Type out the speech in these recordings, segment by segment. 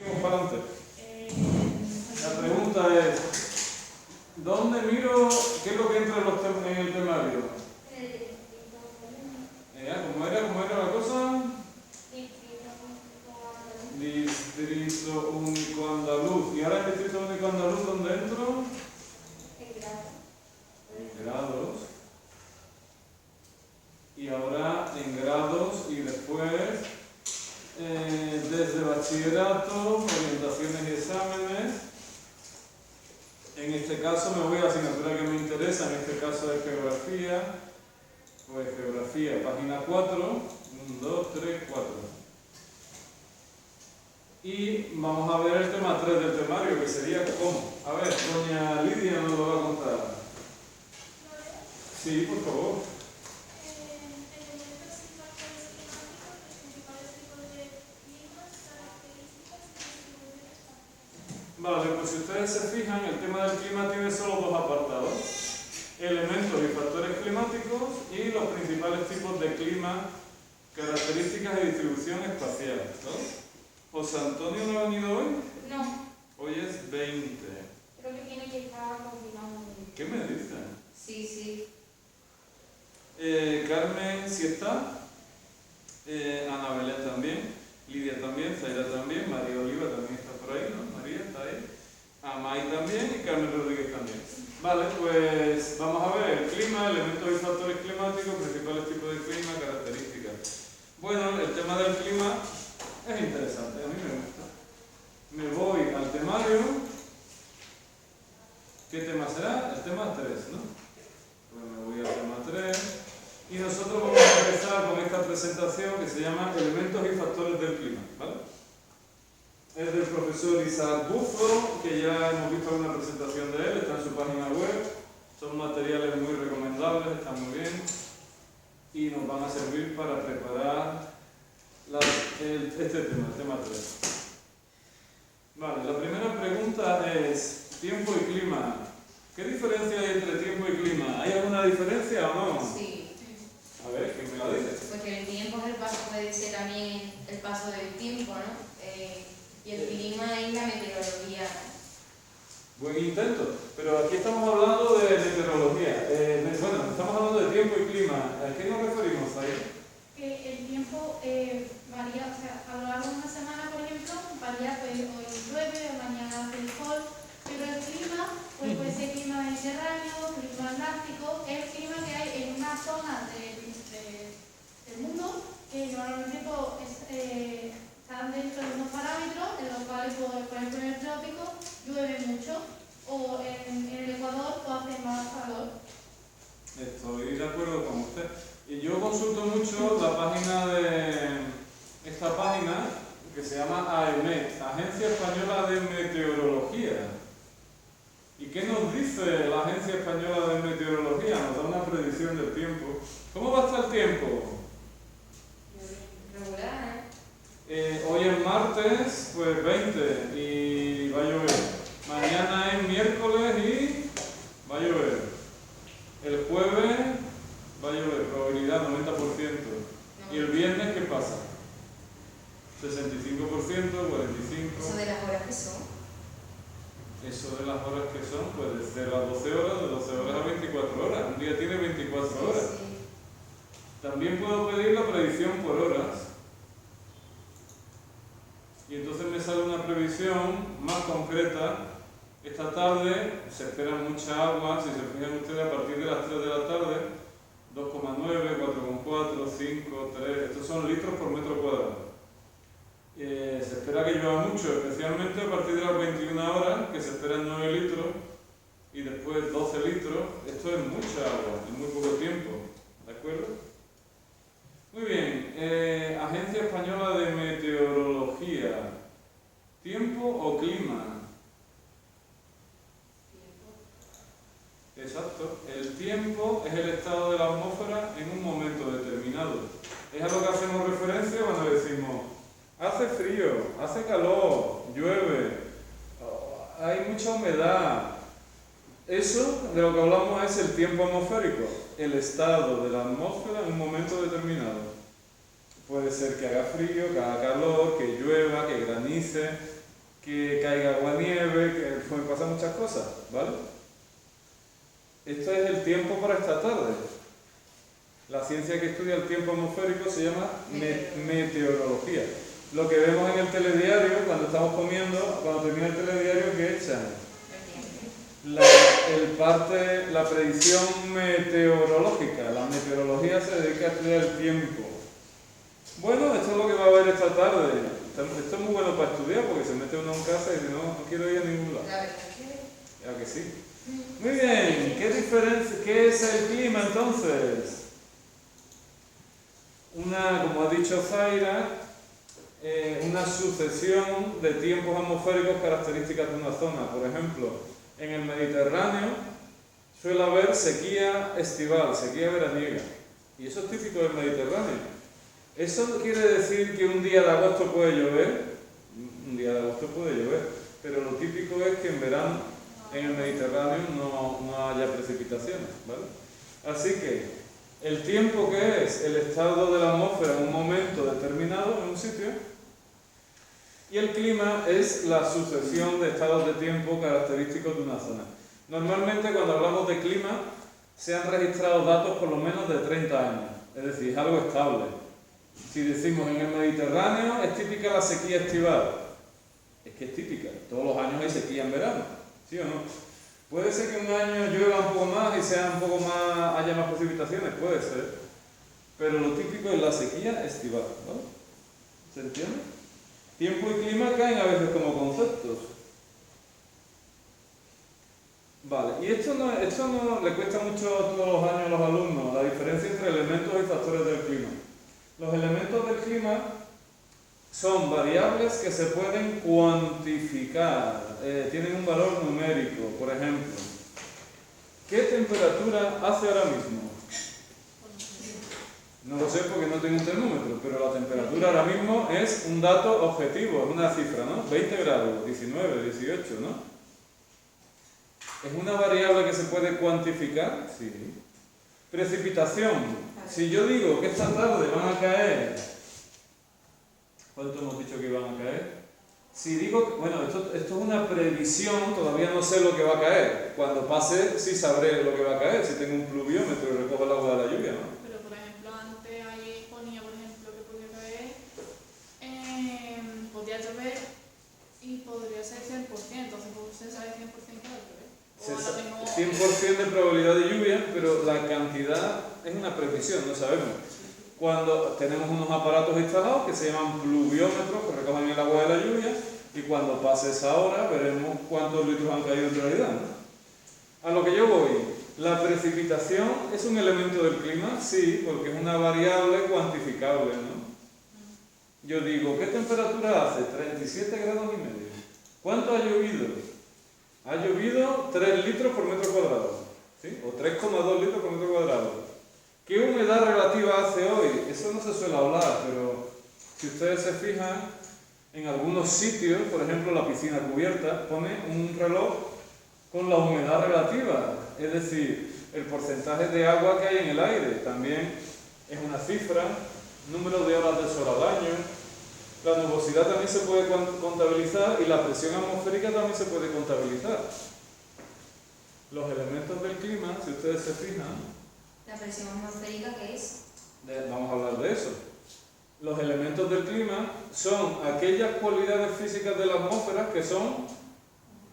Vamos para adelante. La pregunta es, ¿dónde miro qué es lo que entra en el temario? ¿Cómo era la cosa? Distrito único andaluz. ¿Y ahora el distrito único andaluz dónde entro? En grados. Y ahora en grados y después desde bachillerato, orientaciones y exámenes. En este caso me voy a la asignatura que me interesa, en este caso es geografía. Pues geografía, página 4, 1, 2, 3, 4. Y vamos a ver el tema 3 del temario, que sería cómo. A ver, doña Lidia nos lo va a contar. Sí, por favor. Vale, pues si ustedes se fijan, el tema del clima tiene solo dos apartados. Elementos y factores climáticos y los principales tipos de clima, características y distribución espacial, ¿no? ¿José Antonio no ha venido hoy? No. Hoy es 20. Creo que tiene que estar combinado. ¿Qué me dicen? Sí. Carmen sí está, Ana Belén también, Lidia también, Zaira también, María Oliva también está por ahí, ¿no? María está ahí, Amay también y Carmen Rodríguez también. Vale, pues vamos a ver el clima, elementos y factores climáticos, principales tipos de clima, características. Bueno, el tema del clima es interesante, a mí me gusta. Me voy al temario. ¿Qué tema será? El tema 3, ¿no? Pues me voy al tema 3 y nosotros vamos a empezar con esta presentación que se llama Elementos y factores del clima, ¿vale? Es del profesor Isaac Buffo, que ya hemos visto una presentación de él, está en su página web. Son materiales muy recomendables, están muy bien y nos van a servir para preparar este tema, el tema 3. Vale, la primera pregunta es tiempo y clima. ¿Qué diferencia hay entre tiempo y clima? ¿Hay alguna diferencia o no? Sí. A ver, ¿quién me la dice? Porque el tiempo es el paso, puede ser también el paso del tiempo, ¿no? Y el clima es la meteorología. Buen intento, pero aquí estamos hablando de meteorología. Bueno, estamos hablando de tiempo y clima. ¿A qué nos referimos ahí? Que el tiempo varía, o sea, a lo largo de una semana, por ejemplo, varía, pues hoy llueve, mañana hace el sol, pero el clima, pues puede ser clima mediterráneo, clima atlántico, es el clima que hay en una zona del mundo que normalmente están dentro de unos parámetros en los cuales, por ejemplo, en el trópico llueve mucho, o en el Ecuador hace más calor. Estoy de acuerdo con usted. Y yo consulto mucho la página esta página que se llama AEMET, Agencia Española de Meteorología. ¿Y qué nos dice la Agencia Española de Meteorología? Nos da una predicción del tiempo. ¿Cómo va a estar el tiempo? Regular, Hoy es martes, pues 20 y va a llover. Mañana es miércoles y va a llover. El jueves va a llover, probabilidad 90%. ¿Y el viernes qué pasa? 65%, 45%. ¿Eso de las horas que son? Eso de las horas que son, pues desde las 12 horas, de 12 horas a 24 horas. Un día tiene 24 horas. Sí. También puedo pedir la predicción por horas. Y entonces me sale una previsión más concreta. Esta tarde se espera mucha agua, si se fijan ustedes, a partir de las 3 de la tarde, 2,9, 4,4, 5, 3, estos son litros por metro cuadrado. Se espera que llueva mucho, especialmente a partir de las 21 horas, que se esperan 9 litros, y después 12 litros. Esto es mucha agua, en muy poco tiempo, ¿de acuerdo? Muy bien, Agencia Española de Meteorología. ¿Tiempo o clima? Exacto. El tiempo es el estado de la atmósfera en un momento determinado. Es a lo que hacemos referencia cuando decimos hace frío, hace calor, llueve, hay mucha humedad. Eso de lo que hablamos es el tiempo atmosférico, el estado de la atmósfera en un momento determinado. Puede ser que haga frío, que haga calor, que llueva, que granice. que caiga agua nieve, que pueden pasar muchas cosas, ¿vale? Esto es el tiempo para esta tarde. La ciencia que estudia el tiempo atmosférico se llama meteorología. Lo que vemos en el telediario, cuando estamos comiendo, cuando termina el telediario, ¿qué echan? La predicción meteorológica. La meteorología se dedica a estudiar el tiempo. Bueno, esto es lo que va a haber esta tarde. Esto es muy bueno para estudiar porque se mete uno en casa y dice, no quiero ir a ningún lado. ¿Ya que sí? Muy bien, ¿qué diferencia? ¿Qué es el clima entonces? Como ha dicho Zaira, una sucesión de tiempos atmosféricos características de una zona. Por ejemplo, en el Mediterráneo suele haber sequía estival, sequía veraniega. Y eso es típico del Mediterráneo. ¿Eso quiere decir que un día de agosto puede llover? Un día de agosto puede llover, pero lo típico es que en verano en el Mediterráneo no haya precipitaciones, ¿vale? Así que el tiempo, que es el estado de la atmósfera en un momento determinado en un sitio, y el clima es la sucesión de estados de tiempo característicos de una zona. Normalmente cuando hablamos de clima se han registrado datos por lo menos de 30 años, es decir, es algo estable. Si decimos en el Mediterráneo es típica la sequía estival, es que es típica, todos los años hay sequía en verano, ¿sí o no? Puede ser que un año llueva un poco más y sea un poco más, haya más precipitaciones, puede ser, pero lo típico es la sequía estival, ¿no? ¿Se entiende? Tiempo y clima caen a veces como conceptos. Vale, y esto no le cuesta mucho todos los años a los alumnos, la diferencia entre elementos y factores del clima. Los elementos del clima son variables que se pueden cuantificar, tienen un valor numérico. Por ejemplo, ¿qué temperatura hace ahora mismo? No lo sé porque no tengo un termómetro, pero la temperatura ahora mismo es un dato objetivo, es una cifra, ¿no? 20 grados, 19, 18, ¿no? ¿Es una variable que se puede cuantificar? Sí. Precipitación. Si yo digo que esta tarde van a caer, ¿cuánto hemos dicho que iban a caer? Si digo, bueno, esto es una previsión, todavía no sé lo que va a caer. Cuando pase, sí sabré lo que va a caer, si tengo un pluviómetro y recojo el agua de la lluvia, ¿no? Pero, por ejemplo, antes ahí ponía, por ejemplo, que podía caer, podía llover y podría ser 100%, entonces se sabe 100% que va a llover. 100% de probabilidad de lluvia, pero la cantidad es una precisión, no sabemos. Cuando tenemos unos aparatos instalados que se llaman pluviómetros, que recogen el agua de la lluvia, y cuando pase esa hora veremos cuántos litros han caído en realidad, ¿no? A lo que yo voy, ¿la precipitación es un elemento del clima? Sí, porque es una variable cuantificable, ¿no? Yo digo, ¿qué temperatura hace? 37 grados y medio. ¿Cuánto ha llovido? Ha llovido 3 litros por metro cuadrado, ¿sí? O 3,2 litros por metro cuadrado. ¿Qué humedad relativa hace hoy? Eso no se suele hablar, pero si ustedes se fijan, en algunos sitios, por ejemplo la piscina cubierta, pone un reloj con la humedad relativa, es decir, el porcentaje de agua que hay en el aire. También es una cifra, número de horas de sol al año. La nubosidad también se puede contabilizar y la presión atmosférica también se puede contabilizar. Los elementos del clima, si ustedes se fijan... ¿La presión atmosférica qué es? Vamos a hablar de eso. Los elementos del clima son aquellas cualidades físicas de la atmósfera que son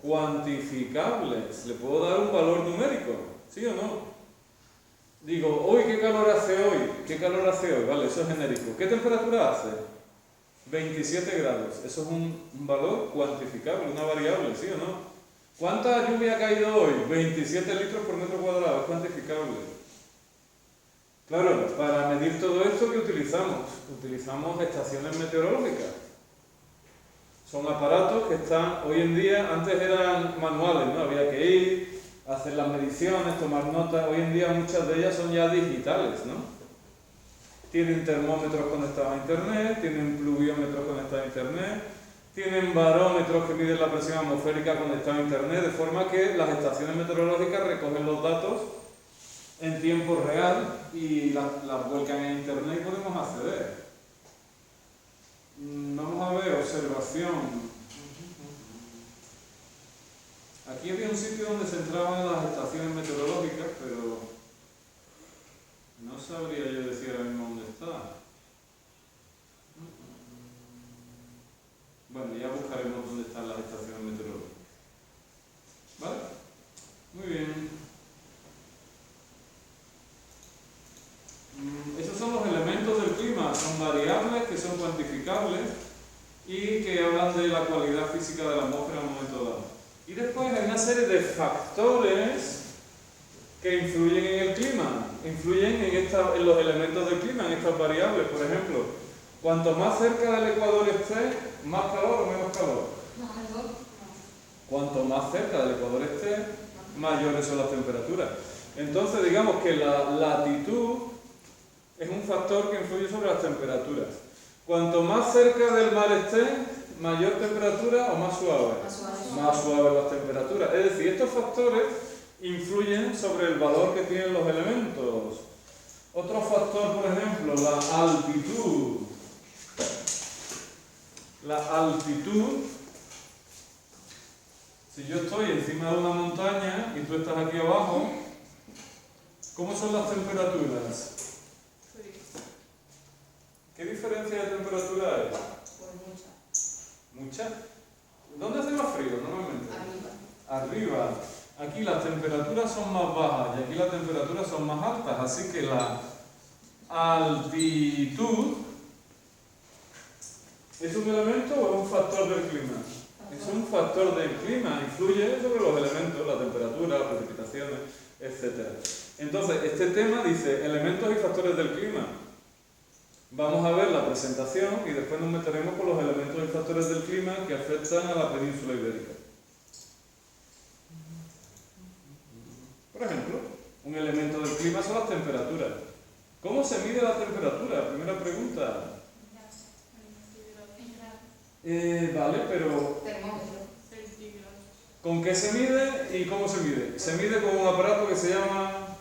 cuantificables. ¿Le puedo dar un valor numérico? ¿Sí o no? Digo, hoy, ¿qué calor hace hoy? ¿Qué calor hace hoy? Vale, eso es genérico. ¿Qué temperatura hace? 27 grados. Eso es un valor cuantificable, una variable, ¿sí o no? ¿Cuánta lluvia ha caído hoy? 27 litros por metro cuadrado, es cuantificable. Claro, para medir todo esto, ¿qué utilizamos? Utilizamos estaciones meteorológicas. Son aparatos que están, hoy en día, antes eran manuales, ¿no? Había que ir, hacer las mediciones, tomar notas. Hoy en día muchas de ellas son ya digitales, ¿no? Tienen termómetros conectados a internet, tienen pluviómetros conectados a internet, tienen barómetros que miden la presión atmosférica conectados a internet, de forma que las estaciones meteorológicas recogen los datos en tiempo real y las vuelcan en internet y podemos acceder. Vamos a ver, observación. Aquí había un sitio donde se entraban las estaciones meteorológicas, pero no sabría yo decir ahora mismo dónde está. Bueno, ya buscaremos dónde están las estaciones meteorológicas. ¿Vale? Muy bien. Esos son los elementos del clima, son variables que son cuantificables y que hablan de la cualidad física de la atmósfera en un momento dado. Y después hay una serie de factores que influyen en el clima, influyen en los elementos del clima, en estas variables. Por ejemplo, cuanto más cerca del ecuador esté, más calor o menos calor. Cuanto más cerca del ecuador esté, mayores son las temperaturas. Entonces, digamos que la latitud es un factor que influye sobre las temperaturas. Cuanto más cerca del mar esté, mayor temperatura o más suave. Más suave las temperaturas. Es decir, estos factores influyen sobre el valor que tienen los elementos. Otro factor, por ejemplo, la altitud. La altitud, si yo estoy encima de una montaña y tú estás aquí abajo, ¿cómo son las temperaturas? ¿Qué diferencia de temperatura hay? Pues mucha. ¿Mucha? ¿Dónde hace más frío normalmente? Arriba. Aquí las temperaturas son más bajas y aquí las temperaturas son más altas, así que la altitud ¿es un elemento o es un factor del clima? Es un factor del clima, influye sobre los elementos, la temperatura, las precipitaciones, etc. Entonces, este tema dice elementos y factores del clima. Vamos a ver la presentación y después nos meteremos con los elementos y factores del clima que afectan a la península ibérica. Por ejemplo, un elemento del clima son las temperaturas. ¿Cómo se mide la temperatura? Primera pregunta. Vale, pero Termómetro. ¿con qué se mide y cómo se mide? Se mide con un aparato que se llama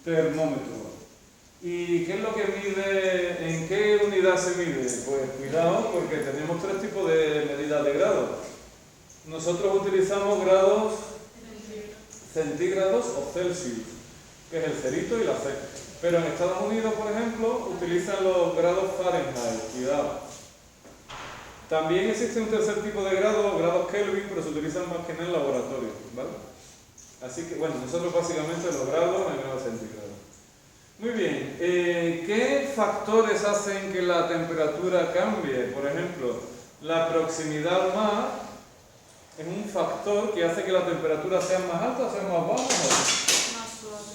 termómetro. ¿Y qué es lo que mide? ¿En qué unidad se mide? Pues cuidado, porque tenemos tres tipos de medidas de grados. Nosotros utilizamos grados centígrados o Celsius, que es el cerito y la C. Pero en Estados Unidos, por ejemplo, utilizan los grados Fahrenheit. Cuidado. También existe un tercer tipo de grado, grados Kelvin, pero se utilizan más que en el laboratorio, ¿vale? Así que, bueno, nosotros básicamente los grados en grados centígrados. Muy bien, ¿qué factores hacen que la temperatura cambie? Por ejemplo, la proximidad al mar es un factor que hace que la temperatura sea más alta o sea más baja. Más suave.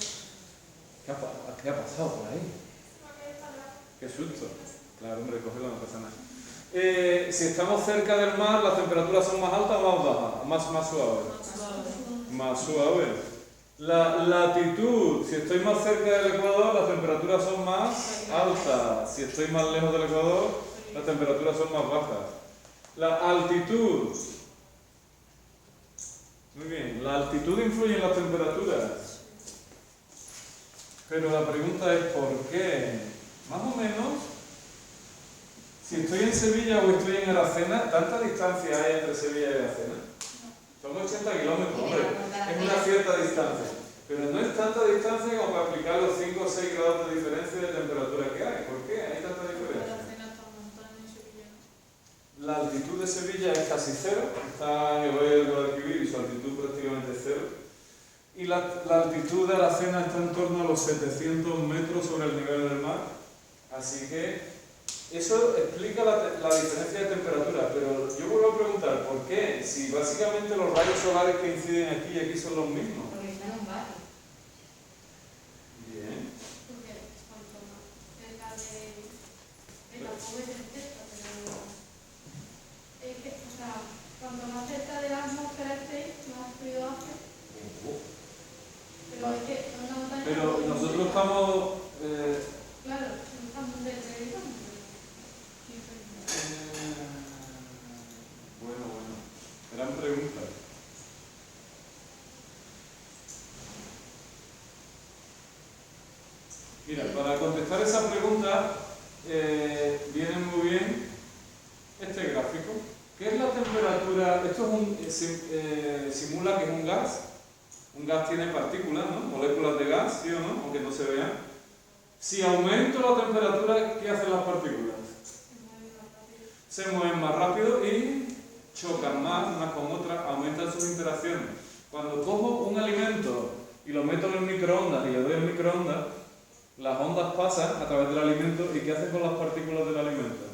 ¿Qué ha pasado por ahí? Qué susto. Claro, hombre, cógelo, no pasa nada. Si estamos cerca del mar, las temperaturas son más altas o más bajas, más suaves. Más suaves. La latitud, si estoy más cerca del ecuador, las temperaturas son más altas. Si estoy más lejos del ecuador, las temperaturas son más bajas. La altitud. Muy bien, la altitud influye en las temperaturas. Pero la pregunta es ¿por qué? Más o menos, si estoy en Sevilla o estoy en Aracena, ¿tanta distancia hay entre Sevilla y Aracena? Son 80 kilómetros, hombre, es una cierta distancia. Pero no es tanta distancia como para aplicar los 5 o 6 grados de diferencia de temperatura que hay. ¿Por qué hay tanta diferencia? La altitud de Sevilla es casi cero, está en el Valle del Guadalquivir y su altitud prácticamente cero. Y la altitud de Aracena está en torno a los 700 metros sobre el nivel del mar. Así que eso explica la diferencia de temperatura. Pero yo vuelvo a preguntar, ¿por qué? Si básicamente los rayos solares que inciden aquí y aquí son los mismos. Porque está en un barrio. Bien. Porque cuanto más cerca de la pobre certeza, pero es que, o sea, cuanto más cerca de la atmósfera esté, más frío hace. Pero es que en una montaña. Pero nosotros estamos. Claro, estamos cerca de eso. Bueno, gran pregunta. Mira, para contestar esa pregunta viene muy bien este gráfico. ¿Qué es la temperatura? Esto es simula que es un gas. Un gas tiene partículas, ¿no? Moléculas de gas, ¿sí o no? Aunque no se vean. Si aumento la temperatura, ¿qué hacen las partículas? Se mueven más rápido y chocan más unas con otras, aumentan sus interacciones. Cuando cojo un alimento y lo meto en el microondas y le doy el microondas, las ondas pasan a través del alimento y ¿qué hacen con las partículas del alimento?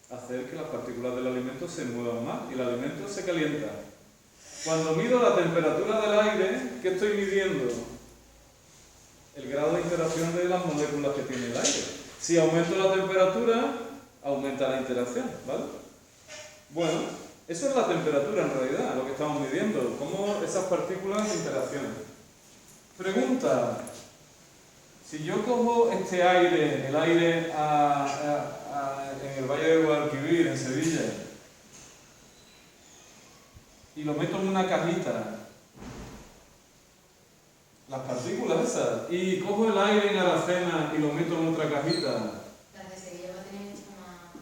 Hacer que las partículas del alimento se muevan más y el alimento se calienta. Cuando mido la temperatura del aire, ¿qué estoy midiendo? El grado de interacción de las moléculas que tiene el aire. Si aumento la temperatura, aumenta la interacción, ¿vale? Bueno, eso es la temperatura en realidad, lo que estamos midiendo, cómo esas partículas interaccionan. Pregunta, si yo cojo este aire, el aire en el Valle de Guadalquivir, en Sevilla, y lo meto en una cajita, las partículas esas, y cojo el aire en Aracena y lo meto en otra cajita. Las de Sevilla va a tener mucho más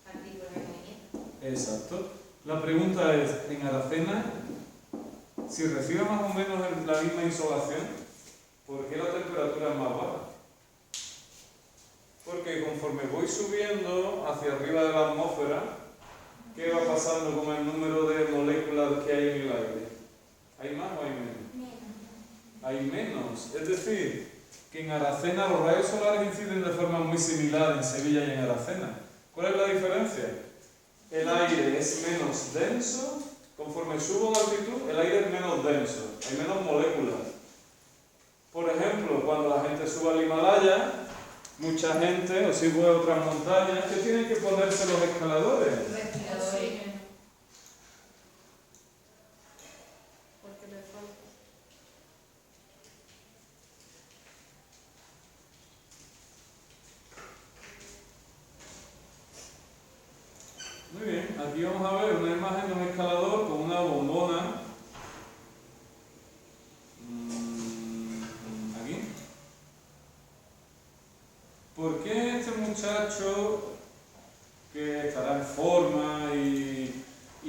partículas en movimiento. Exacto. La pregunta es, en Aracena, si recibe más o menos la misma insolación, ¿por qué la temperatura es más baja? Porque conforme voy subiendo hacia arriba de la atmósfera, ¿qué va pasando con el número de moléculas que hay en el aire? ¿Hay más o hay menos? Hay menos. Es decir, que en Aracena los rayos solares inciden de forma muy similar en Sevilla y en Aracena. ¿Cuál es la diferencia? El aire es menos denso. Conforme subo en altitud, el aire es menos denso. Hay menos moléculas. Por ejemplo, cuando la gente sube al Himalaya, mucha gente, o si sube a otras montañas, ¿qué tienen que ponerse los escaladores? Respiradores. Porque le falta. Muy bien, aquí vamos a ver una imagen de un escalador con una bombona. Aquí. ¿Por qué este muchacho, que estará en forma y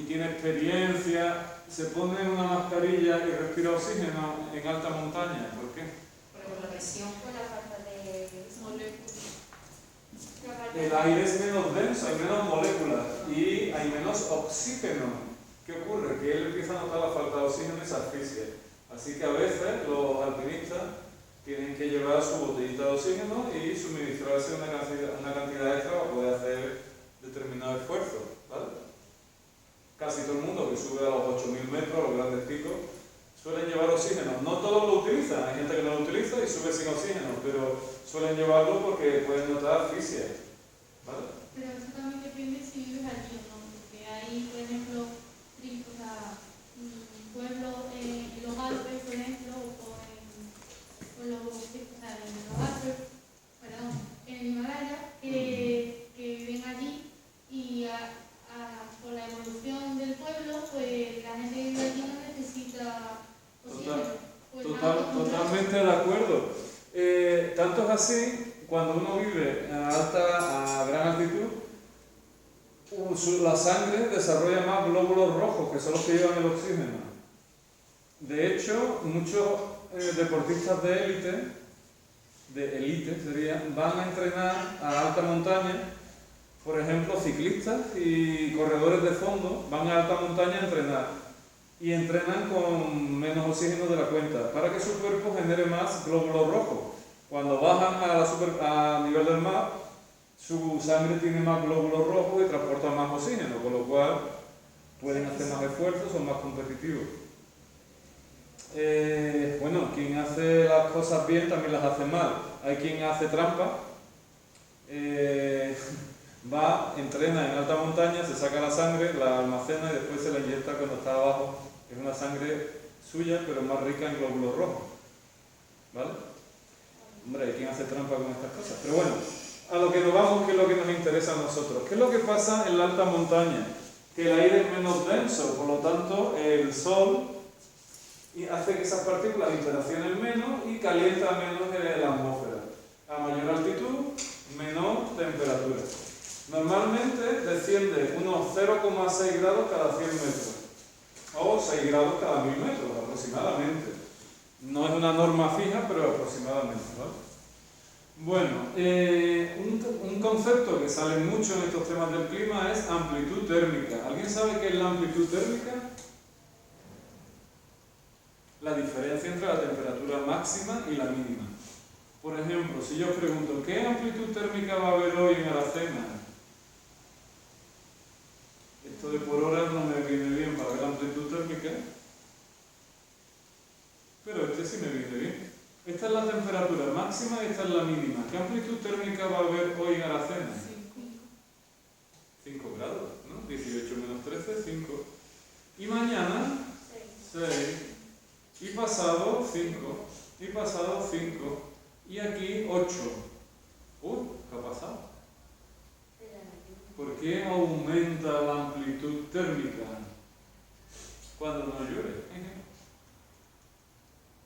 tiene experiencia, se pone una mascarilla y respira oxígeno en alta montaña? ¿Por qué? Porque por la presión, por la falta de Moléculas. El aire es menos denso, hay menos moléculas y hay menos oxígeno. ¿Qué ocurre? Que él empieza a notar la falta de oxígeno y se asfixia. Así que a veces los alpinistas tienen que llevar su botellita de oxígeno y suministrarse una cantidad extra para poder hacer determinado esfuerzo, ¿vale? Casi todo el mundo que sube a los 8.000 metros, a los grandes picos, suelen llevar oxígeno. No todos lo utilizan, hay gente que no lo utiliza y sube sin oxígeno, pero suelen llevarlo porque pueden notar asfixia, ¿vale? Pero eso también depende si vives allí o no, porque hay, por ejemplo, pueblos en los Alpes, por ejemplo, o en los Alpes, perdón, en el Himalaya, que viven allí y por la evolución del pueblo, pues la gente que vive allí no necesita oxígeno. Pues Totalmente de acuerdo. Tanto es así, cuando uno vive a gran altitud, la sangre desarrolla más glóbulos rojos, que son los que llevan el oxígeno. De hecho, muchos deportistas de élite van a entrenar a alta montaña. Por ejemplo, ciclistas y corredores de fondo van a alta montaña a entrenar y entrenan con menos oxígeno de la cuenta para que su cuerpo genere más glóbulos rojos. Cuando bajan a nivel del mar, su sangre tiene más glóbulos rojos y transporta más oxígeno, con lo cual pueden hacer más esfuerzos, son más competitivos. Bueno, quien hace las cosas bien también las hace mal. Hay quien hace trampa, entrena en alta montaña, se saca la sangre, la almacena y después se la inyecta cuando está abajo. Es una sangre suya, pero más rica en glóbulos rojos. ¿Vale? Hombre, hay quien hace trampa con estas cosas. Pero bueno, a lo que nos vamos, que es lo que nos interesa a nosotros. ¿Qué es lo que pasa en la alta montaña? Que el aire es menos denso, por lo tanto, el sol hace que esas partículas interaccionen menos y calienta menos la atmósfera. A mayor altitud, menor temperatura. Normalmente desciende unos 0,6 grados cada 100 metros o 6 grados cada 1000 metros aproximadamente. No es una norma fija, pero aproximadamente, ¿vale? Bueno, un concepto que sale mucho en estos temas del clima es amplitud térmica. ¿Alguien sabe qué es la amplitud térmica? La diferencia entre la temperatura máxima y la mínima. Por ejemplo, si yo os pregunto, ¿qué amplitud térmica va a haber hoy en Aracena? Esto de por horas no me viene bien para ver la amplitud térmica, pero este sí me viene bien. Esta es la temperatura máxima y esta es la mínima. ¿Qué amplitud térmica va a haber hoy en Aracena? 5 grados, ¿no? 18 menos 13, 5. Y mañana, 6. Y pasado, 5. Y pasado, 5. Y aquí, 8. Uy, ¿qué ha pasado? ¿Por qué aumenta la amplitud térmica cuando no llueve?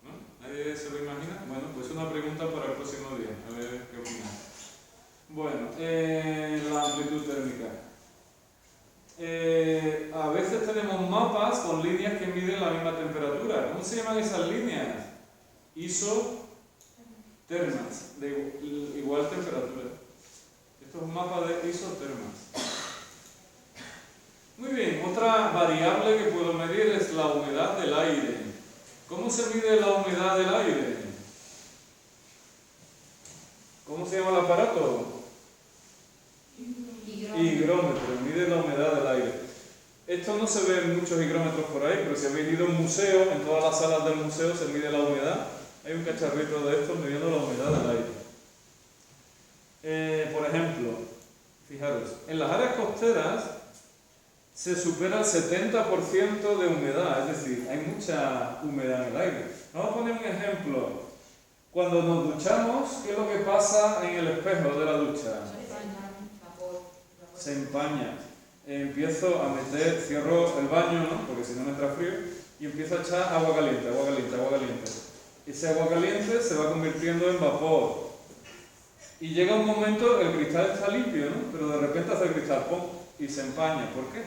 ¿No? ¿Nadie se lo imagina? Bueno, pues una pregunta para el próximo día. A ver qué opinan. Bueno, la amplitud térmica. A veces tenemos mapas con líneas que miden la misma temperatura. ¿Cómo se llaman esas líneas? Isotermas, de igual temperatura. Esto es un mapa de isotermas. Muy bien, otra variable que puedo medir es la humedad del aire. ¿Cómo se mide la humedad del aire? ¿Cómo se llama el aparato? Higrómetro, mide la humedad del aire. Esto no se ve en muchos higrómetros por ahí, pero si habéis ido a un museo, en todas las salas del museo se mide la humedad. Hay un cacharrito de estos midiendo la humedad del aire. Por ejemplo, fijaros, en las áreas costeras se supera el 70% de humedad, es decir, hay mucha humedad en el aire. Vamos a poner un ejemplo. Cuando nos duchamos, ¿qué es lo que pasa en el espejo de la ducha? Se empaña. Empiezo a meter, cierro el baño, ¿no? Porque si no me entra frío, y empiezo a echar agua caliente, agua caliente, agua caliente. Ese agua caliente se va convirtiendo en vapor. Y llega un momento, el cristal está limpio, ¿no? Pero de repente hace el cristal ¡pum! Y se empaña. ¿Por qué?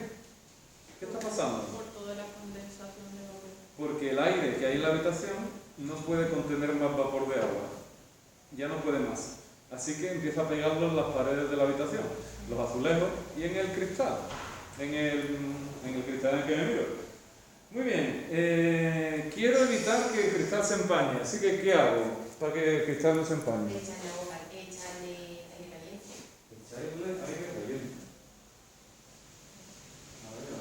¿Qué está pasando? Por toda la condensación de vapor. Porque el aire que hay en la habitación no puede contener más vapor de agua. Ya no puede más. Así que empieza a pegarlo en las paredes de la habitación, los azulejos y en el cristal, en el cristal en el que me miro. Muy bien, quiero evitar que el cristal se empañe, así que ¿qué hago para que el cristal no se empañe? Echarle aire caliente. Echarle aire caliente. A ver.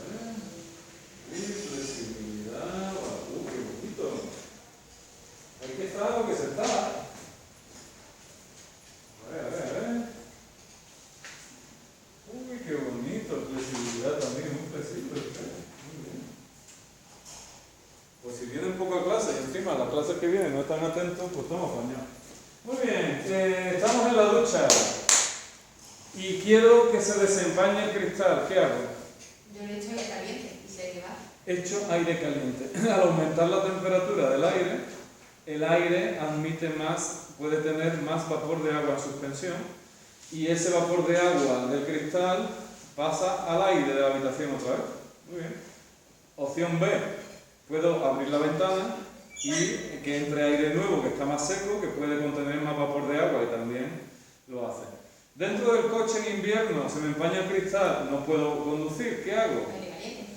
Flexibilidad. ¡Qué bonito! Hay que estar algo que se está. A ver. Uy, qué bonito. Flexibilidad también, muy flexible. Muy bien. Pues si vienen poco a clase y encima las clases que vienen no están atentos, pues estamos apañados. Muy bien, estamos en la ducha y quiero que se desempañe el cristal. ¿Qué hago? Yo le echo aire caliente y se va. Echo aire caliente. Al aumentar la temperatura del aire, el aire admite más, puede tener más vapor de agua en suspensión y ese vapor de agua del cristal pasa al aire de la habitación otra vez. Muy bien. Opción B, puedo abrir la ventana y que entre aire nuevo que está más seco, que puede contener más vapor de agua y también lo hace. Dentro del coche en invierno se me empaña el cristal, no puedo conducir, ¿qué hago? Aire caliente.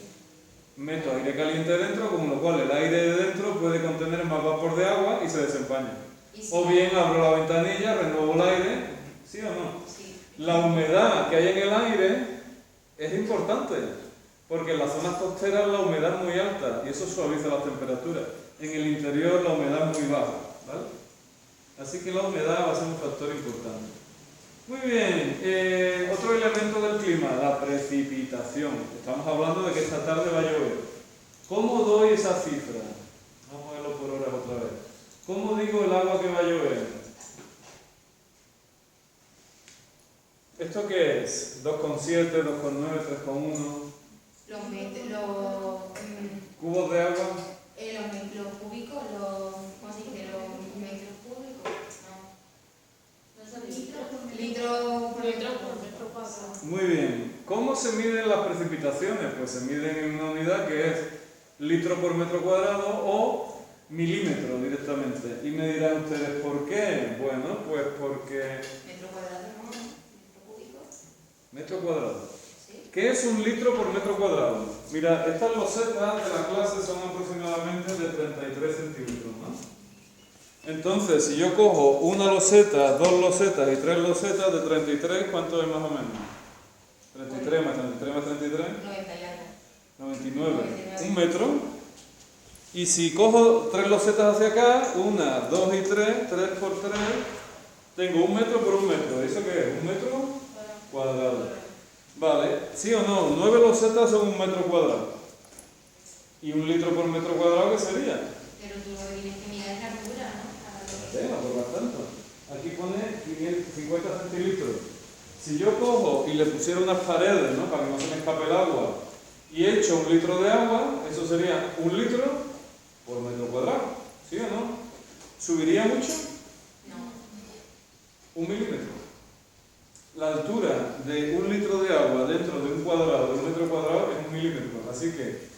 Meto aire caliente dentro, con lo cual el aire de dentro puede contener más vapor de agua y se desempaña. O bien abro la ventanilla, renuevo el aire, ¿sí o no? Sí. La humedad que hay en el aire es importante, porque en las zonas costeras la humedad es muy alta y eso suaviza las temperaturas. En el interior la humedad es muy baja, ¿vale? Así que la humedad va a ser un factor importante. Muy bien, otro elemento del clima, la precipitación. Estamos hablando de que esta tarde va a llover. ¿Cómo doy esa cifra? Vamos a verlo por horas otra vez. ¿Cómo digo el agua que va a llover? ¿Esto qué es? 2,7, 2,9, 3,1. ¿Cubos de agua? Los cúbicos, ¿cómo se dice? Los metros cúbicos. No. Litro por metro cuadrado. Muy precipitaciones? Pues se miden en una unidad que es litro por metro cuadrado o milímetro directamente. Y me dirán ustedes, ¿por qué? Bueno, pues porque... Metro cuadrado, ¿no? Metro cúbico. Metro cuadrado. Sí. ¿Qué es un litro por metro cuadrado? Mira, estas losetas de la clase son aproximadamente de 33 centímetros, ¿no? Entonces, si yo cojo una loseta, dos losetas y tres losetas de 33, ¿cuánto es más o menos? 33 más 33 más 33, 90 y algo. 99. 99. Un metro. Y si cojo tres losetas hacia acá, una, dos y tres, 3 por 3, tengo un metro por un metro. ¿Eso qué es? ¿Un metro cuadrado? Vale, ¿sí o no? 9 losetas son un metro cuadrado. ¿Y un litro por metro cuadrado qué sería? Pero tú lo que tienes que mirar es la altura, ¿no? Por bastante. Aquí pone 50 centilitros. Si yo cojo y le pusiera unas paredes, ¿no? Para que no se me escape el agua, y echo un litro de agua, eso sería un litro por metro cuadrado. ¿Sí o no? ¿Subiría mucho? No. Un milímetro. La altura de un litro de agua dentro de un cuadrado, de un metro cuadrado, es un milímetro. Así que,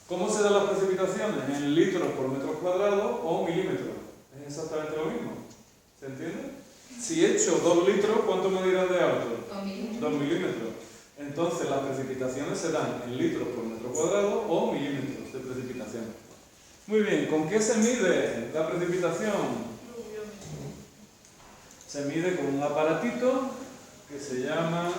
¿cómo se dan las precipitaciones? En litros por metro cuadrado o milímetros. Es exactamente lo mismo. ¿Se entiende? Si echo 2 litros, ¿cuánto me dirán de alto? 2 milímetros. 2 milímetros. Entonces las precipitaciones se dan en litros por metro cuadrado o milímetros de precipitación. Muy bien, ¿con qué se mide la precipitación? Se mide con un aparatito que se llama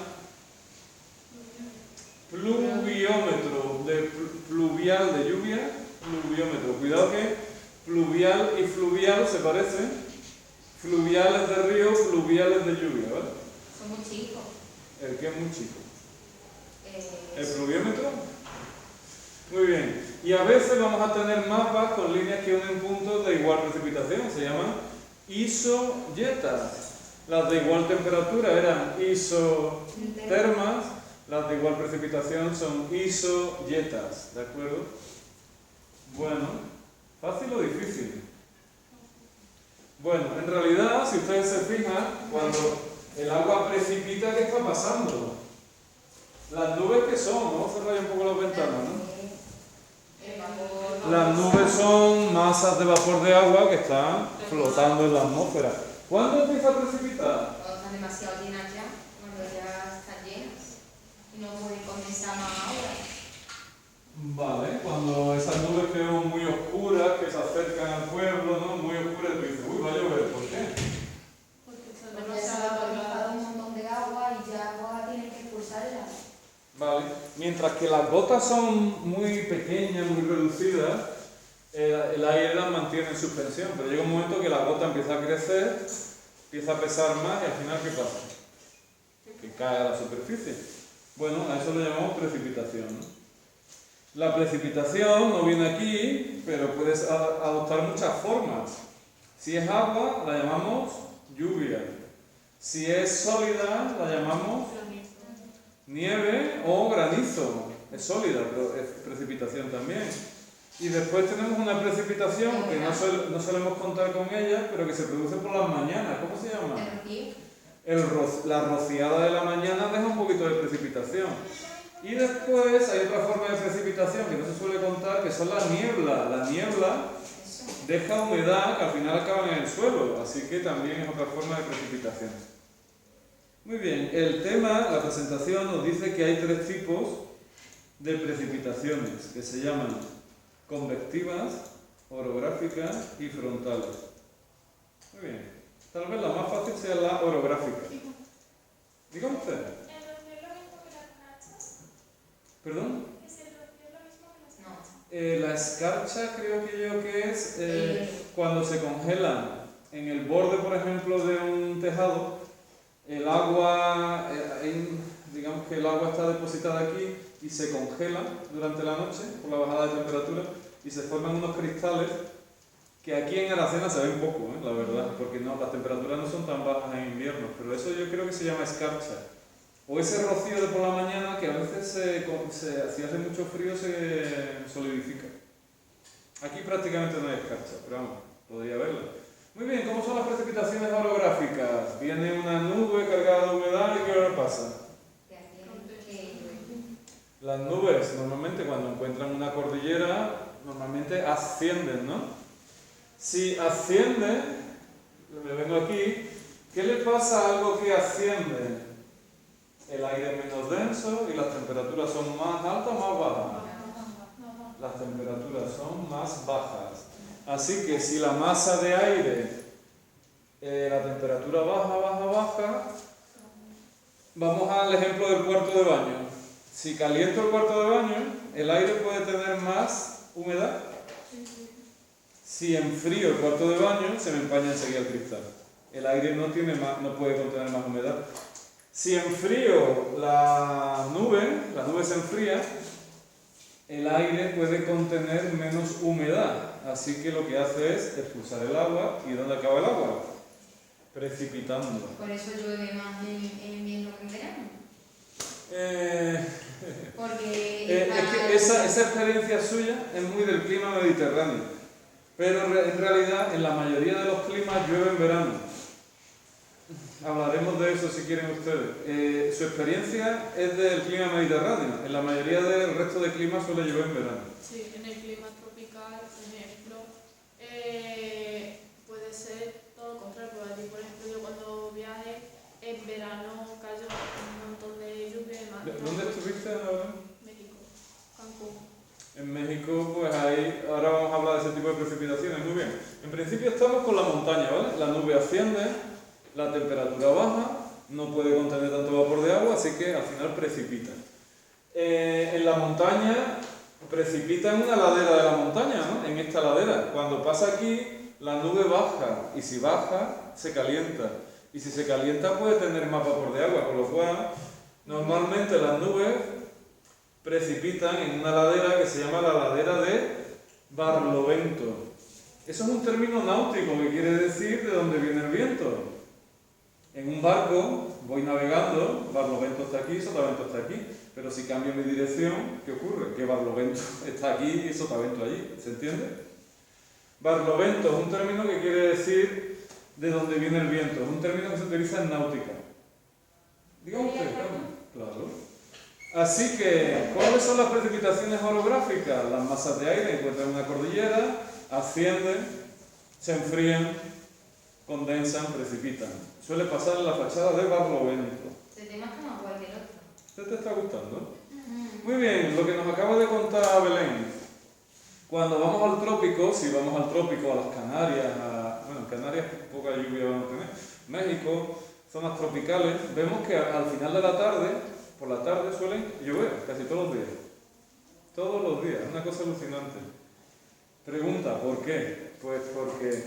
pluviómetro, de pluvial de lluvia, pluviómetro. Cuidado que pluvial y fluvial se parecen. Fluviales de río, fluviales de lluvia, ¿vale? Son muy chicos. El que es muy chico. ¿El Sí. pluviómetro? Muy bien. Y a veces vamos a tener mapas con líneas que unen puntos de igual precipitación. Se llaman isoyetas. Las de igual temperatura eran isotermas. Las de igual precipitación son isoyetas. ¿De acuerdo? Bueno, ¿fácil o difícil? Bueno, en realidad, si ustedes se fijan, cuando el agua precipita, ¿qué está pasando? Las nubes que son, vamos a cerrar un poco las ventanas, ¿no? El vapor. Las nubes son masas de vapor de agua que están flotando en la atmósfera. ¿Cuándo empieza a precipitar? Cuando están demasiado llenas ya, cuando ya están llenas y no pueden condensar más agua. Vale, cuando esas nubes que son muy oscuras, que se acercan al pueblo, ¿no? Muy oscuras, tú dices, uy, va a llover, ¿por qué? Porque se ha vaporizado un montón de agua y ya agua tienen que expulsarla. Vale, mientras que las gotas son muy pequeñas, muy reducidas, el aire las mantiene en suspensión, pero llega un momento que la gota empieza a crecer, empieza a pesar más y al final ¿qué pasa? Que cae a la superficie. Bueno, a eso lo llamamos precipitación, ¿no? La precipitación no viene aquí, pero puedes adoptar muchas formas. Si es agua, la llamamos lluvia. Si es sólida, la llamamos nieve o granizo. Es sólida, pero es precipitación también. Y después tenemos una precipitación que no solemos contar con ella, pero que se produce por las mañanas. ¿Cómo se llama? El rocío. La rociada de la mañana deja un poquito de precipitación. Y después hay otra forma de precipitación que no se suele contar, que son la niebla. La niebla deja humedad que al final acaba en el suelo, así que también es otra forma de precipitación. Muy bien, el tema, la presentación nos dice que hay 3 tipos de precipitaciones que se llaman convectivas, orográficas y frontales. Muy bien, tal vez la más fácil sea la orográfica. Dígame usted. ¿Perdón? No. La escarcha creo que es cuando se congelan en el borde, por ejemplo, de un tejado, el agua, digamos que el agua está depositada aquí y se congela durante la noche por la bajada de temperatura y se forman unos cristales que aquí en Aracena se ven poco, la verdad, porque no, las temperaturas no son tan bajas en invierno, pero eso yo creo que se llama escarcha. O ese rocío de por la mañana que a veces si hace mucho frío se solidifica. Aquí prácticamente no hay escarcha, pero vamos, podría haberla. Muy bien, ¿cómo son las precipitaciones orográficas? Viene una nube cargada de humedad y ¿qué hora pasa? Las nubes normalmente cuando encuentran una cordillera, normalmente ascienden, ¿no? Si asciende, me vengo aquí, ¿qué le pasa a algo que asciende? El aire es menos denso y las temperaturas son más altas o más bajas. Las temperaturas son más bajas. Así que si la masa de aire, la temperatura baja, vamos al ejemplo del cuarto de baño. Si caliento el cuarto de baño, el aire puede tener más humedad. Si enfrío el cuarto de baño, se me empaña enseguida el cristal. El aire no puede contener más humedad. Si enfrío la nube se enfría, el aire puede contener menos humedad. Así que lo que hace es expulsar el agua. ¿Y dónde acaba el agua? Precipitando. Por eso llueve más en invierno que en verano. Porque Es que esa experiencia suya es muy del clima mediterráneo. Pero en realidad en la mayoría de los climas llueve en verano. Hablaremos de eso si quieren ustedes. Su experiencia es del clima mediterráneo. En la mayoría del resto de climas suele llover en verano. Sí, en el clima tropical, por ejemplo, puede ser todo lo contrario. Por ejemplo, yo cuando viajé, en verano cayó un montón de lluvia y más. ¿Dónde estuviste ahora? México, Cancún. En México, pues ahí, ahora vamos a hablar de ese tipo de precipitaciones. Muy bien. En principio estamos con la montaña, ¿vale? La nube asciende, la temperatura baja, no puede contener tanto vapor de agua, así que al final precipita. En la montaña, precipita en una ladera de la montaña, ¿no? En esta ladera. Cuando pasa aquí, la nube baja, y si baja, se calienta. Y si se calienta, puede tener más vapor de agua, con lo cual, normalmente las nubes precipitan en una ladera que se llama la ladera de Barlovento. Eso es un término náutico que quiere decir de dónde viene el viento. En un barco voy navegando, Barlovento está aquí, Sotavento está aquí, pero si cambio mi dirección, ¿qué ocurre? Que Barlovento está aquí y Sotavento allí, ¿se entiende? Barlovento es un término que quiere decir de dónde viene el viento, es un término que se utiliza en náutica. Dígame usted, Carmen. Claro. Así que, ¿cuáles son las precipitaciones orográficas? Las masas de aire encuentran una cordillera, ascienden, se enfrían, condensan, precipitan. Suele pasar en la fachada de Barlovento. Este tema está más guay que el otro. ¿Este te está gustando? Muy bien, lo que nos acaba de contar Belén. Cuando vamos al trópico, si vamos al trópico, a las Canarias, bueno, en Canarias poca lluvia vamos a tener, México, zonas tropicales, vemos que al final de la tarde, por la tarde suelen llover, casi todos los días. Todos los días, es una cosa alucinante. Pregunta, ¿por qué? Pues porque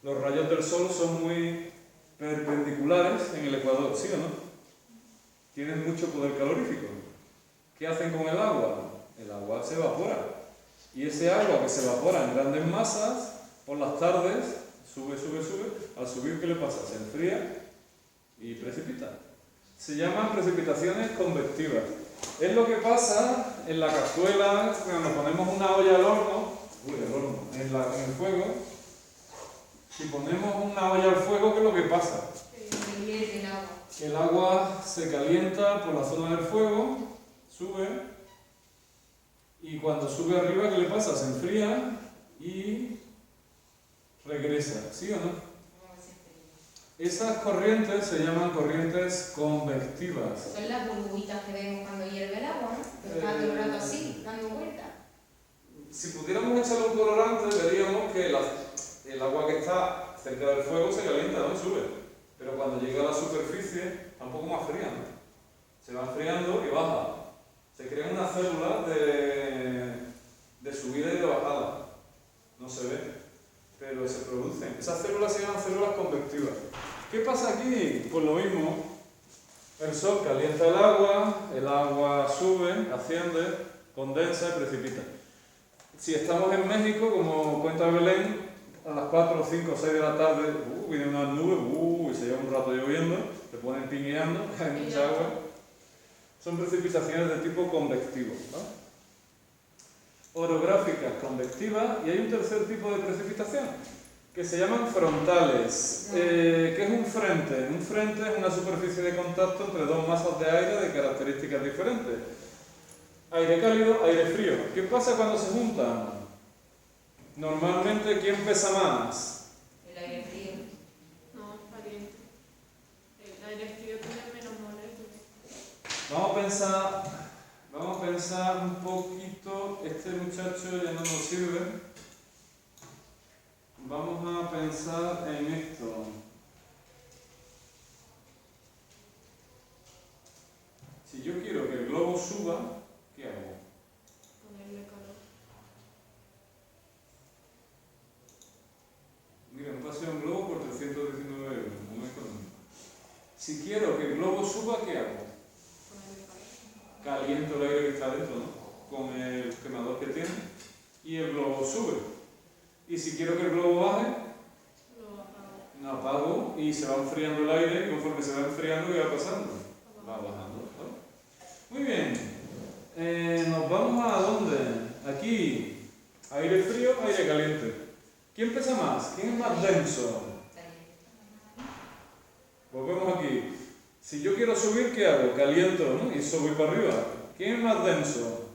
los rayos del sol son muy perpendiculares en el ecuador, ¿sí o no? Tienen mucho poder calorífico. ¿Qué hacen con el agua? El agua se evapora. Y ese agua que se evapora en grandes masas, por las tardes, sube. Al subir, ¿qué le pasa? Se enfría y precipita. Se llaman precipitaciones convectivas. Es lo que pasa en la cazuela, cuando ponemos una olla al horno, en el fuego. Si ponemos una olla al fuego, ¿qué es lo que pasa? Se vierte el agua. El agua se calienta por la zona del fuego, sube, y cuando sube arriba, ¿qué le pasa? Se enfría y regresa, ¿sí o no? Esas corrientes se llaman corrientes convectivas. Son las burbujitas que vemos cuando hierve el agua, ¿no? Que está todo el rato así, dando vueltas. Si pudiéramos echarle un colorante, veríamos que el agua que está cerca del fuego se calienta, no sube. Pero cuando llega a la superficie, está un poco más fría, ¿no? Se va enfriando y baja. Se crean unas células de subida y de bajada. No se ve, pero se producen. Esas células se llaman células convectivas. ¿Qué pasa aquí? Pues lo mismo. El sol calienta el agua sube, asciende, condensa y precipita. Si estamos en México, como cuenta Belén, a las 4, 5, 6 de la tarde, viene una nube, y se lleva un rato lloviendo, se ponen piñeando, hay mucha agua. Son precipitaciones de tipo convectivo, ¿no? Orográficas, convectivas, y hay un tercer tipo de precipitación, que se llaman frontales. ¿Qué es un frente? Un frente es una superficie de contacto entre dos masas de aire de características diferentes. Aire cálido, aire frío. ¿Qué pasa cuando se juntan? Normalmente, ¿quién pesa más? El aire frío. No, caliente. El aire frío tiene menos moléculas. Vamos a pensar un poquito, este muchacho ya no nos sirve. Vamos a pensar en esto. Si yo quiero que el globo suba, ¿qué hago? Ponerle calor. Mira, me paseo un globo por 319 euros, muy económico. Si quiero que el globo suba, ¿qué hago? Ponerle calor. Caliento el aire que está dentro, ¿no? Con el quemador que tiene y el globo sube. Y si quiero que el globo baje, Lo apago. lo apago y se va enfriando el aire y conforme se va enfriando, ¿qué va pasando? Va bajando, ¿vale? Muy bien. Nos vamos a dónde? Aquí. Aire frío, aire caliente. ¿Quién pesa más? ¿Quién es más denso? Volvemos aquí. Si yo quiero subir, ¿qué hago? Caliento, ¿no? Y subo para arriba. ¿Quién es más denso?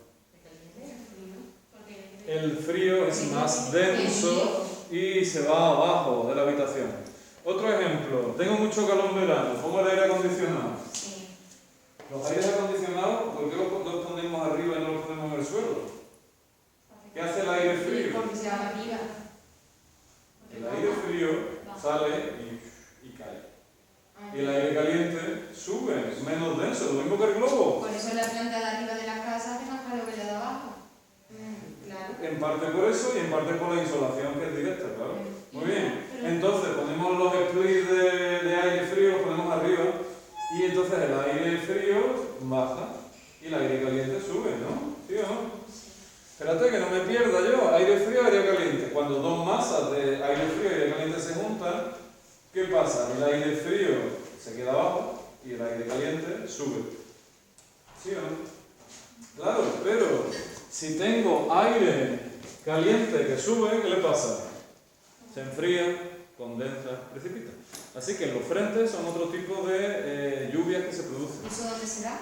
El frío es más denso y se va abajo de la habitación. Otro ejemplo. Tengo mucho calor en verano. Pongo el aire acondicionado. Sí. Los aires acondicionados, ¿por qué los ponemos arriba y no los ponemos en el suelo? ¿Qué hace el aire frío? Porque se va arriba. El aire frío sale y cae. Y el aire caliente sube, es menos denso, lo mismo que el globo. Por eso la planta de arriba de la casa hace más calor que la de abajo. Claro. En parte por eso y en parte por la insolación que es directa, claro. Muy bien. Entonces ponemos los splits de aire frío, los ponemos arriba y entonces el aire frío baja y el aire caliente sube, ¿no? ¿Sí o no? Espérate que no me pierda yo. Aire frío, aire caliente. Cuando dos masas de aire frío y aire caliente se juntan, ¿qué pasa? El aire frío se queda abajo y el aire caliente sube. ¿Sí o no? Claro, pero si tengo aire caliente que sube, ¿qué le pasa? Se enfría, condensa, precipita. Así que los frentes son otro tipo de lluvias que se producen. ¿Eso dónde será?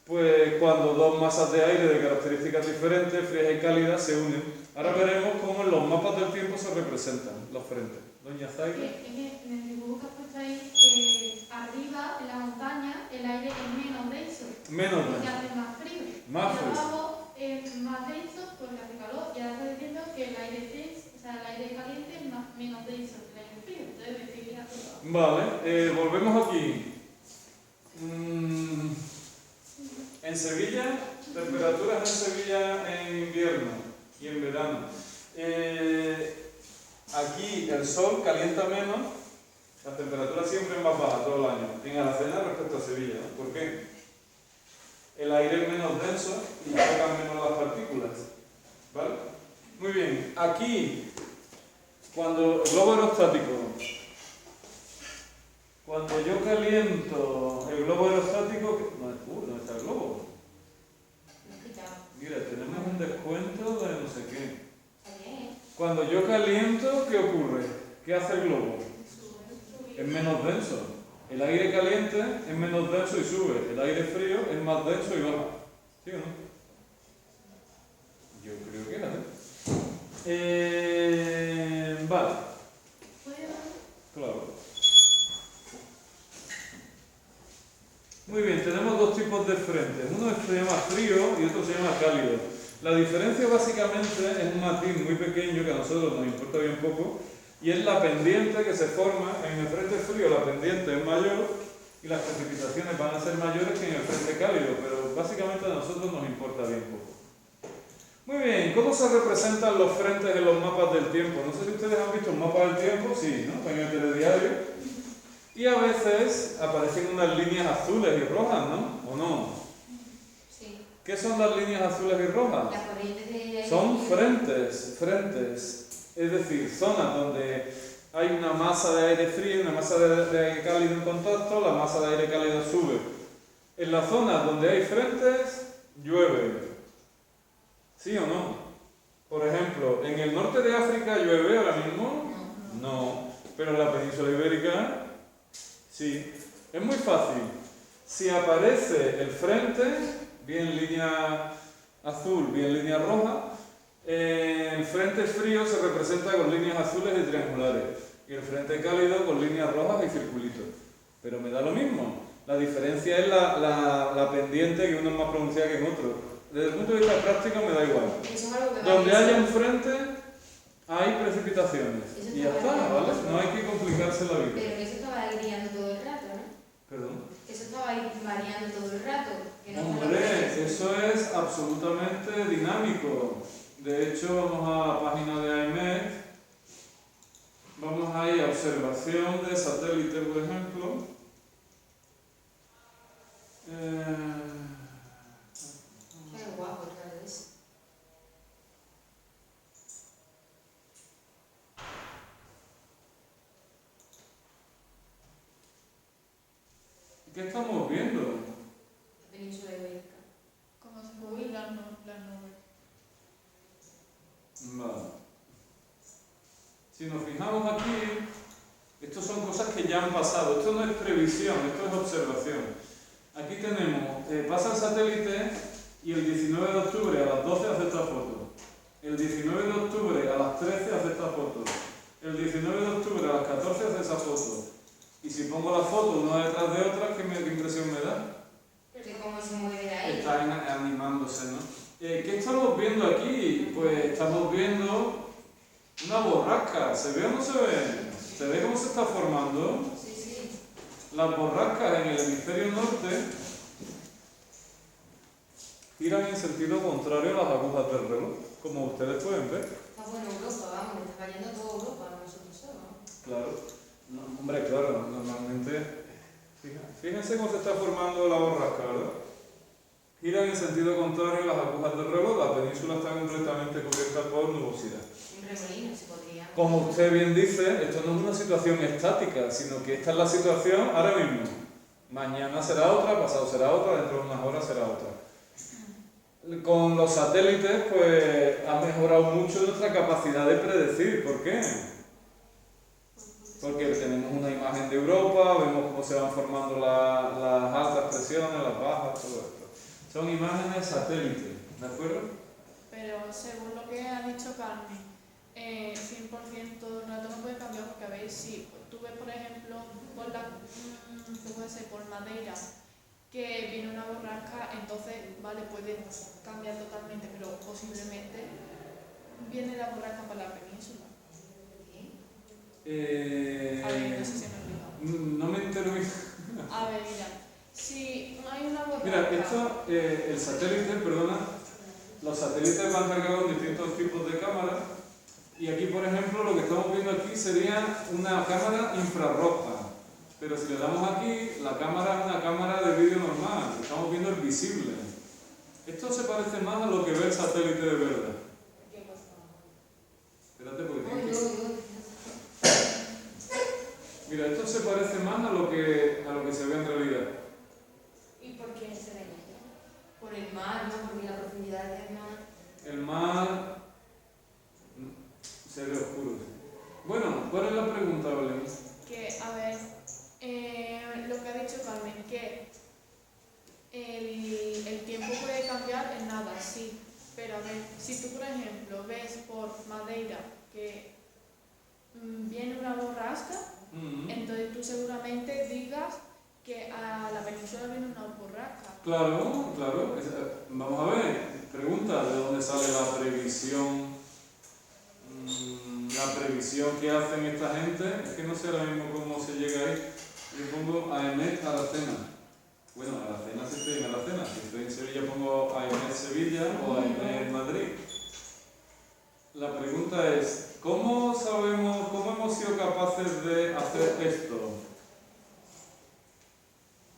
Pues cuando dos masas de aire de características diferentes, frías y cálidas, se unen. Ahora veremos cómo en los mapas del tiempo se representan los frentes. Doña Zaida. En el dibujo que has puesto ahí, arriba, en la montaña, el aire es menos denso. Menos Porque denso. hace más frío. Más Y frío. abajo es más denso porque hace calor. Y ahora está diciendo que el aire denso, o sea, el aire caliente es menos denso que el aire frío. Entonces decidir a todo. Vale, volvemos aquí. En Sevilla, temperaturas en Sevilla en invierno y en verano. Aquí el sol calienta menos, la temperatura siempre es más baja todo el año, en Aracena respecto a Sevilla, ¿no? ¿Por qué? El aire es menos denso y chocan menos las partículas, ¿vale? Muy bien, aquí, cuando el globo aerostático, cuando yo caliento el globo aerostático, ¿dónde está el globo? Mira, tenemos un descuento de no sé qué. Cuando yo caliento, ¿qué ocurre? ¿Qué hace el globo? Es menos denso. El aire caliente es menos denso y sube. El aire frío es más denso y baja. ¿Sí o no? Yo creo que era, vale. Claro. Muy bien, tenemos dos tipos de frentes. Uno se llama frío y otro se llama cálido. La diferencia básicamente es un matiz muy pequeño que a nosotros nos importa bien poco y es la pendiente que se forma. En el frente frío la pendiente es mayor y las precipitaciones van a ser mayores que en el frente cálido, pero básicamente a nosotros nos importa bien poco. Muy bien, ¿cómo se representan los frentes en los mapas del tiempo? No sé si ustedes han visto un mapa del tiempo, sí, ¿no? En el telediario. Y a veces aparecen unas líneas azules y rojas, ¿no? ¿O no? Sí. ¿Qué son las líneas azules y rojas? La corriente de... Son frentes, es decir, zonas donde hay una masa de aire frío y una masa de aire cálido en contacto, la masa de aire cálido sube. En las zonas donde hay frentes, llueve. ¿Sí o no? Por ejemplo, ¿en el norte de África llueve ahora mismo? No. Pero en la península ibérica, sí. Es muy fácil. Si aparece el frente, bien línea azul bien línea roja. El frente frío se representa con líneas azules y triangulares. Y el frente cálido con líneas rojas y circulitos. Pero me da lo mismo. La diferencia es la pendiente, que uno es más pronunciada que en otro. Desde el punto de vista práctico me da igual. Eso es algo que Donde varía. haya un frente, hay precipitaciones. Eso Y ya está está, variando. ¿vale? No hay que complicarse la vida. Pero que eso estaba variando todo el rato, ¿no? Perdón. Eso estaba variando todo el rato. Que no fue lo Hombre, que- eso es absolutamente dinámico. De hecho, vamos a la página de AEMET. Vamos ahí a observación de satélite, por ejemplo. Qué guapo, claro, eso. ¿Qué estamos viendo? La península ibérica. Como se mueven las nubes. Vale. Si nos fijamos aquí, estas son cosas que ya han pasado. Esto no es previsión, esto es observación. Aquí tenemos, pasa el satélite y el 19 de octubre a las 12 hace esta foto. El 19 de octubre a las 13 hace esta foto. El 19 de octubre a las 14 hace esa foto. Y si pongo la foto una detrás de otra, ¿qué impresión me da? De cómo se mueve de ahí. Está animándose, ¿no? ¿Qué estamos viendo aquí? Pues estamos viendo una borrasca. ¿Se ve o no se ve? ¿Se ve cómo se está formando? Sí, sí. Las borrascas en el hemisferio norte giran en sentido contrario a las agujas del reloj, como ustedes pueden ver. Está bueno Europa, vamos, le está cayendo toda Europa a nosotros solos. Claro. No, hombre, claro, normalmente... Fíjense cómo se está formando la borrasca, ¿verdad? Giran en sentido contrario a las agujas del reloj, la península está completamente cubierta por nubosidad. Un remolino se podría. Como usted bien dice, esto no es una situación estática, sino que esta es la situación ahora mismo. Mañana será otra, pasado será otra, dentro de unas horas será otra. Con los satélites, pues ha mejorado mucho nuestra capacidad de predecir. ¿Por qué? Porque tenemos una imagen de Europa, vemos cómo se van formando las altas presiones, las bajas, todo esto. Son imágenes satélites, ¿de acuerdo? Pero según lo que ha dicho Carmen, 100% todo el rato no puede cambiar porque a ver si tú ves, por ejemplo, por ¿qué puede ser? Por Madeira, que viene una borrasca, entonces, vale, puede cambiar totalmente, pero posiblemente viene la borrasca para la península. A ver, no sé si me he explicado. No me entero bien. A ver, mira, si hay una borrasca... Mira, esto, el satélite, perdona, los satélites van cargados con distintos tipos de cámaras y aquí, por ejemplo, lo que estamos viendo aquí sería una cámara infrarroja, pero si le damos aquí, la cámara es una cámara de vídeo normal, estamos viendo el visible. Esto se parece más a lo que ve el satélite de verdad. ¿Qué pasa? Espérate porque Uy, tiene que... uy, uy. Mira, esto se parece más a lo que se ve en realidad. ¿Y por qué se ve? Por el mar, ¿no? Porque la profundidad del mar. El mar se ve oscuro. Bueno, ¿cuál es la pregunta, Belén? Que, a ver, lo que ha dicho Carmen, que el tiempo puede cambiar en nada, sí, pero a ver, si tú, por ejemplo, ves por Madeira que viene una borrasca, entonces tú seguramente digas que a la península viene una borrasca. Claro, claro. Vamos a ver, pregunta, ¿de dónde sale la previsión? La previsión que hacen esta gente, es que no sé ahora mismo cómo se llega ahí. Yo pongo AEMET Aracena. Bueno, Aracena si estoy en Aracena. Si estoy en Sevilla pongo AEMET Sevilla o AEMET Madrid. La pregunta es, ¿cómo sabemos, cómo hemos sido capaces de hacer esto?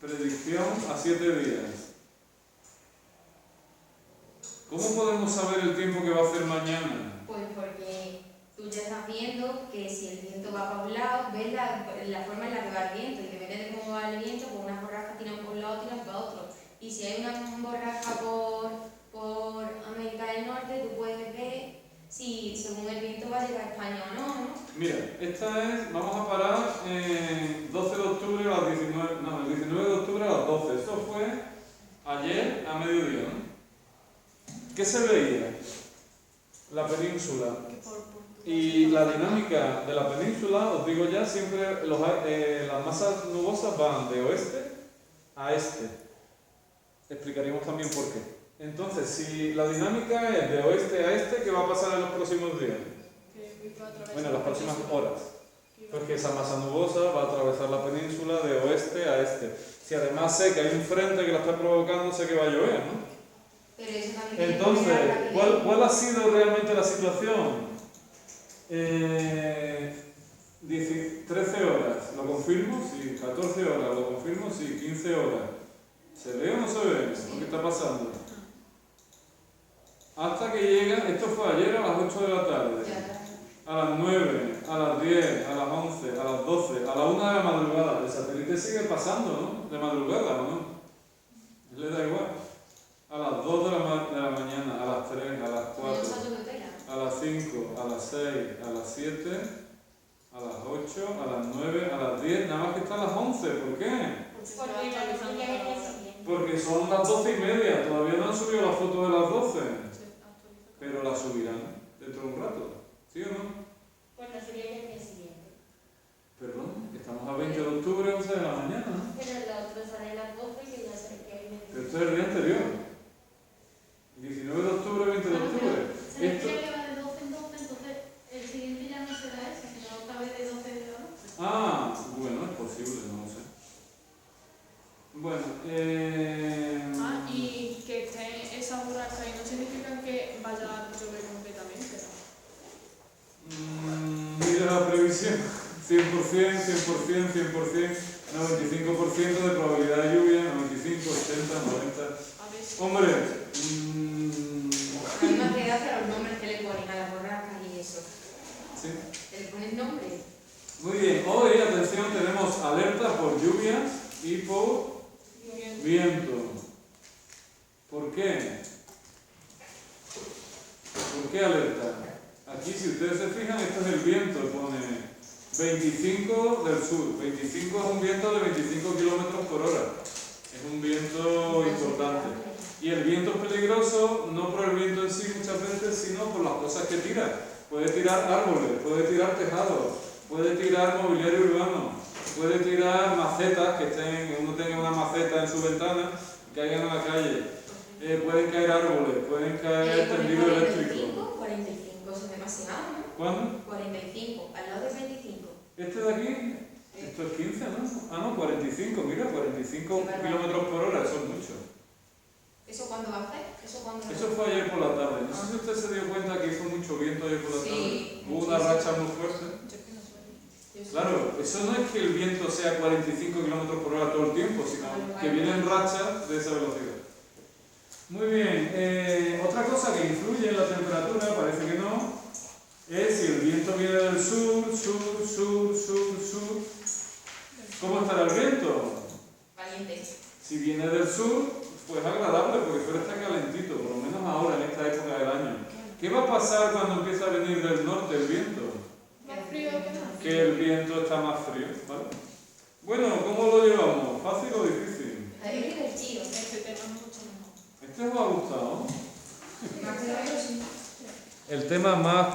Predicción a 7 días. ¿Cómo podemos saber el tiempo que va a hacer mañana? Pues porque tú ya estás viendo que si el viento va para un lado, ves la forma en la que va el viento y depende de cómo va el viento, pues unas borrascas tiran por un lado, tiran para otro. Y si hay una borrasca por América del Norte, tú puedes ver si según el viento va a llegar a España o no, ¿no? Mira, esta es, vamos a parar 12 de octubre a las 19, no, el 19 de octubre a las 12. Esto fue ayer a mediodía, ¿no? ¿qué se veía? La península. Que por Y la dinámica de la península, os digo ya, siempre las masas nubosas van de oeste a este. Explicaríamos también por qué. Entonces, si la dinámica es de oeste a este, ¿qué va a pasar en los próximos días? Bueno, en las próximas horas. Pues que esa masa nubosa va a atravesar la península de oeste a este. Si además sé que hay un frente que la está provocando, sé que va a llover, ¿no? Pero eso también tiene que Entonces, ver la ¿cuál ha sido realmente la situación? 13 horas, ¿lo confirmo? Sí. 14 horas, ¿lo confirmo? Sí. 15 horas. ¿Se ve o no se ve? ¿Qué está pasando? Hasta que llega, esto fue ayer a las 8 de la tarde, a las 9, a las 10, a las 11, a las 12, a la 1 de la madrugada. El satélite sigue pasando, ¿no? De madrugada, ¿o no? Le da igual. A las 2 de la mañana, a las 3, a las 4, a las 5, a las 6, a las 7, a las 8, a las 9, a las 10, nada más que está a las 11. ¿Por qué? Porque son las 12:30, todavía no han subido la foto de las 12, pero la subirán dentro de un rato, ¿sí o no? Bueno, sería ya el día siguiente. Perdón, estamos a 20 de octubre, 11 de la mañana, ¿no? Pero la otra sale a las 12 que ya se que hay Pero esto es el día anterior. 19 de octubre, 20 de octubre. Se refiere que va de 12 en 12, entonces el siguiente ya no será ese, sino otra vez de 12 de 12. Ah, bueno, es posible, no lo sé. Bueno, y que estén esas borrascas ahí no significa que vaya a llover completamente, ¿no? mira la previsión, 100%, 100%, 100%, 95% de probabilidad de lluvia, 95, 80, 90. A ver si... Hombre, A mí me hace gracia los nombres que le ponen a las borrascas y eso. sí. ¿Le ponen nombre? Muy bien, hoy, atención, tenemos alerta por lluvias y por viento. ¿Por qué? ¿Por qué alerta? Aquí, si ustedes se fijan, esto es el viento, pone 25 del sur. 25 es un viento de 25 kilómetros por hora. Es un viento importante. Y el viento es peligroso no por el viento en sí muchas veces, sino por las cosas que tira. Puede tirar árboles, puede tirar tejados, puede tirar mobiliario urbano, puede tirar macetas, uno tenga una maceta en su ventana y caigan a la calle. Pueden caer árboles, pueden caer tendidos eléctricos. 45, eso es demasiado, ¿no? ¿Cuándo? 45, al lado de 25. Este de aquí, esto es 15, ¿no? Ah, no, 45, mira, 45 kilómetros por hora, eso es mucho. ¿Eso cuándo va a hacer? Eso fue ayer por la tarde. No sé si usted se dio cuenta que hizo mucho viento ayer por la tarde. Sí, Hubo una racha muy fuerte. Claro, eso no es que el viento sea 45 kilómetros por hora todo el tiempo, sino que vienen rachas de esa velocidad. Muy bien, otra cosa que influye en la temperatura, parece que no, es si el viento viene del sur. ¿Cómo estará el viento? Valiente. Si viene del sur, pues agradable, porque suele estar calentito, por lo menos ahora en esta época del año. ¿Qué va a pasar cuando empieza a venir del norte el viento? Más frío que nada. Que el viento está más frío, ¿vale? Bueno, ¿cómo lo llevamos? ¿Fácil o difícil? Es divertido. Este tema es mucho mejor. ¿Este os ha gustado? Más que sí. El tema más